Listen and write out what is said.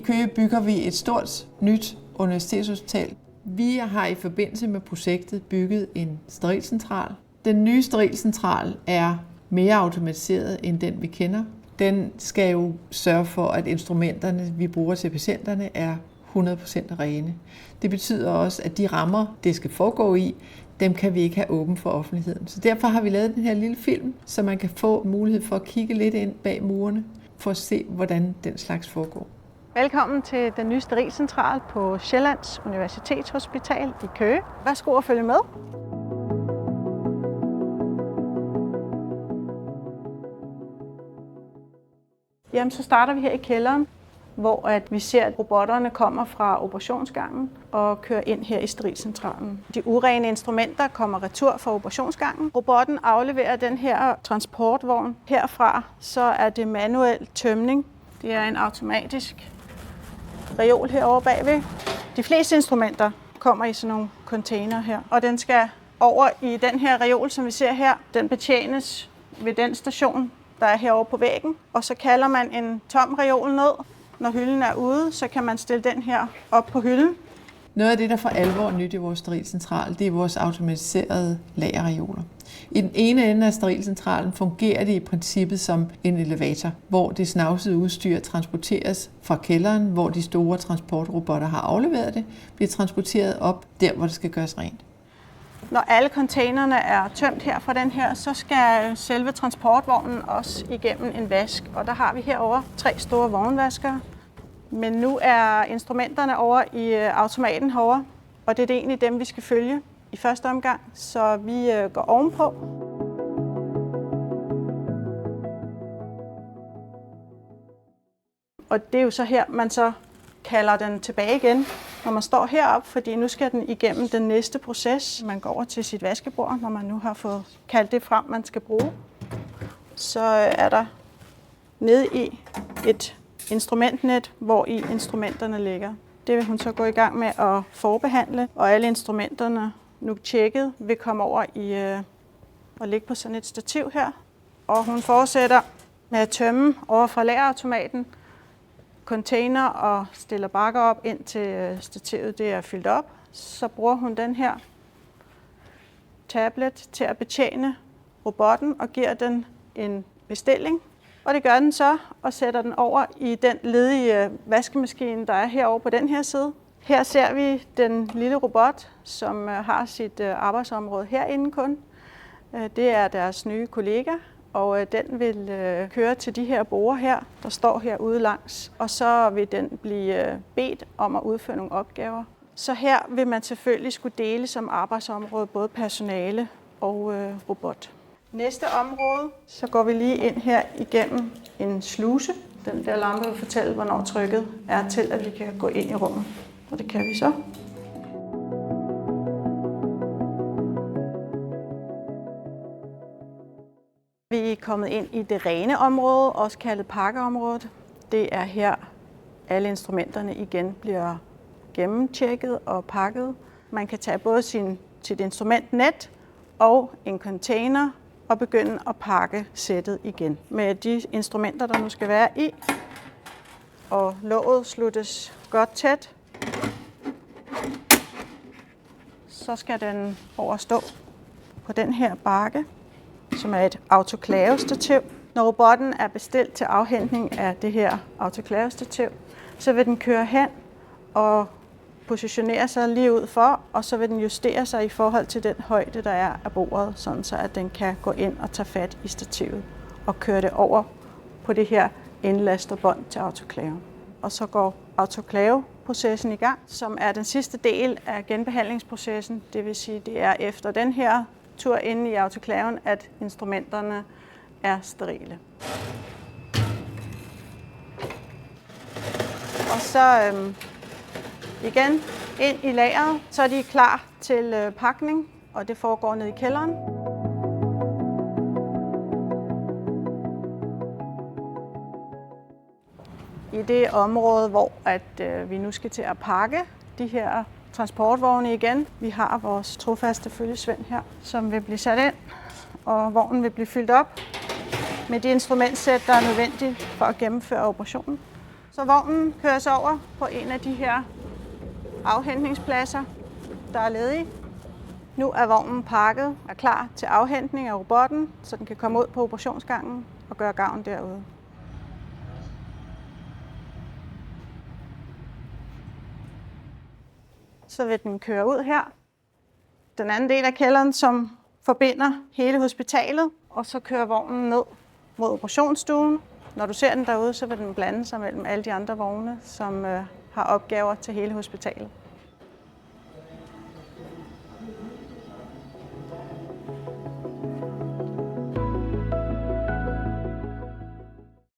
Køge bygger vi et stort nyt universitetshospital. Vi har i forbindelse med projektet bygget en sterilcentral. Den nye sterilcentral er mere automatiseret end den, vi kender. Den skal jo sørge for, at instrumenterne, vi bruger til patienterne, er 100% rene. Det betyder også, at de rammer, det skal foregå i, dem kan vi ikke have åben for offentligheden. Så derfor har vi lavet den her lille film, så man kan få mulighed for at kigge lidt ind bag murene, for at se, hvordan den slags foregår. Velkommen til den nye sterilcentral på Sjællands Universitetshospital i Køge. Værsgo at følge med. Jamen, så starter vi her i kælderen, hvor vi ser, at robotterne kommer fra operationsgangen og kører ind her i sterilcentralen. De urene instrumenter kommer retur fra operationsgangen. Robotten afleverer den her transportvogn. Herfra så er det manuel tømning. Det er en automatisk reol herovre bagved. De fleste instrumenter kommer i sådan nogle container her, og den skal over i den her reol, som vi ser her. Den betjenes ved den station, der er herovre på væggen, og så kalder man en tom reol ned. Når hylden er ude, så kan man stille den her op på hylden. Noget af det, der for alvor nyt i vores sterilcentral, det er vores automatiserede lagerreoler. I den ene ende af sterilcentralen fungerer det i princippet som en elevator, hvor det snavsede udstyr transporteres fra kælderen, hvor de store transportrobotter har afleveret det, bliver transporteret op der, hvor det skal gøres rent. Når alle containerne er tømt her fra den her, så skal selve transportvognen også igennem en vask. Og der har vi herover 3 store vognvaskere. Men nu er instrumenterne over i automaten herovre, og det er egentlig dem, vi skal følge i første omgang. Så vi går ovenpå. Og det er jo så her, man så kalder den tilbage igen, når man står heroppe, fordi nu skal den igennem den næste proces. Man går over til sit vaskebord, når man nu har fået kaldt det frem, man skal bruge. Så er der nede i et instrumentnet, hvor i instrumenterne ligger. Det vil hun så gå i gang med at forbehandle, og alle instrumenterne, nu tjekket, vil komme over i at ligge på sådan et stativ her. Og hun fortsætter med at tømme over fra lagerautomaten container og stiller bakker op ind til stativet, det er fyldt op. Så bruger hun den her tablet til at betjene robotten og giver den en bestilling. Og det gør den så og sætter den over i den ledige vaskemaskine, der er herovre på den her side. Her ser vi den lille robot, som har sit arbejdsområde herinde kun. Det er deres nye kollega. Og den vil køre til de her borde her, der står herude langs. Og så vil den blive bedt om at udføre nogle opgaver. Så her vil man selvfølgelig skulle dele som arbejdsområde både personale og robot. Næste område, så går vi lige ind her igennem en sluse. Den der lampe vil fortælle, hvornår trykket er til, at vi kan gå ind i rummet. Og det kan vi så. Vi er kommet ind i det rene område, også kaldet pakkeområdet. Det er her, alle instrumenterne igen bliver gennemtjekket og pakket. Man kan tage både sit instrumentnet og en container og begynde at pakke sættet igen med de instrumenter, der nu skal være i. Og låget sluttes godt tæt. Så skal den overstå på den her bakke, som er et autoklavestativ. Når robotten er bestilt til afhentning af det her autoklavestativ, så vil den køre hen og positionere sig lige ud for, og så vil den justere sig i forhold til den højde, der er af bordet, sådan så at den kan gå ind og tage fat i stativet og køre det over på det her indlasterbånd til autoklaven. Og så går autoklaveprocessen i gang, som er den sidste del af genbehandlingsprocessen. Det vil sige, det er efter den her tur inde i autoklaven, at instrumenterne er sterile. Og så igen ind i lageret, så er de klar til pakning, og det foregår nede i kælderen. I det område, hvor vi nu skal til at pakke de her transportvogne igen. Vi har vores trofaste følgesvend her, som vil blive sat ind, og vognen vil blive fyldt op med de instrumentsæt, der er nødvendige for at gennemføre operationen. Så vognen køres over på en af de her afhentningspladser, der er ledige. Nu er vognen pakket og klar til afhentning af robotten, så den kan komme ud på operationsgangen og gøre gavn derude. Så vil den køre ud her. Den anden del af kælderen, som forbinder hele hospitalet, og så kører vognen ned mod operationsstuen. Når du ser den derude, så vil den blande sig mellem alle de andre vogne, som har opgaver til hele hospitalet.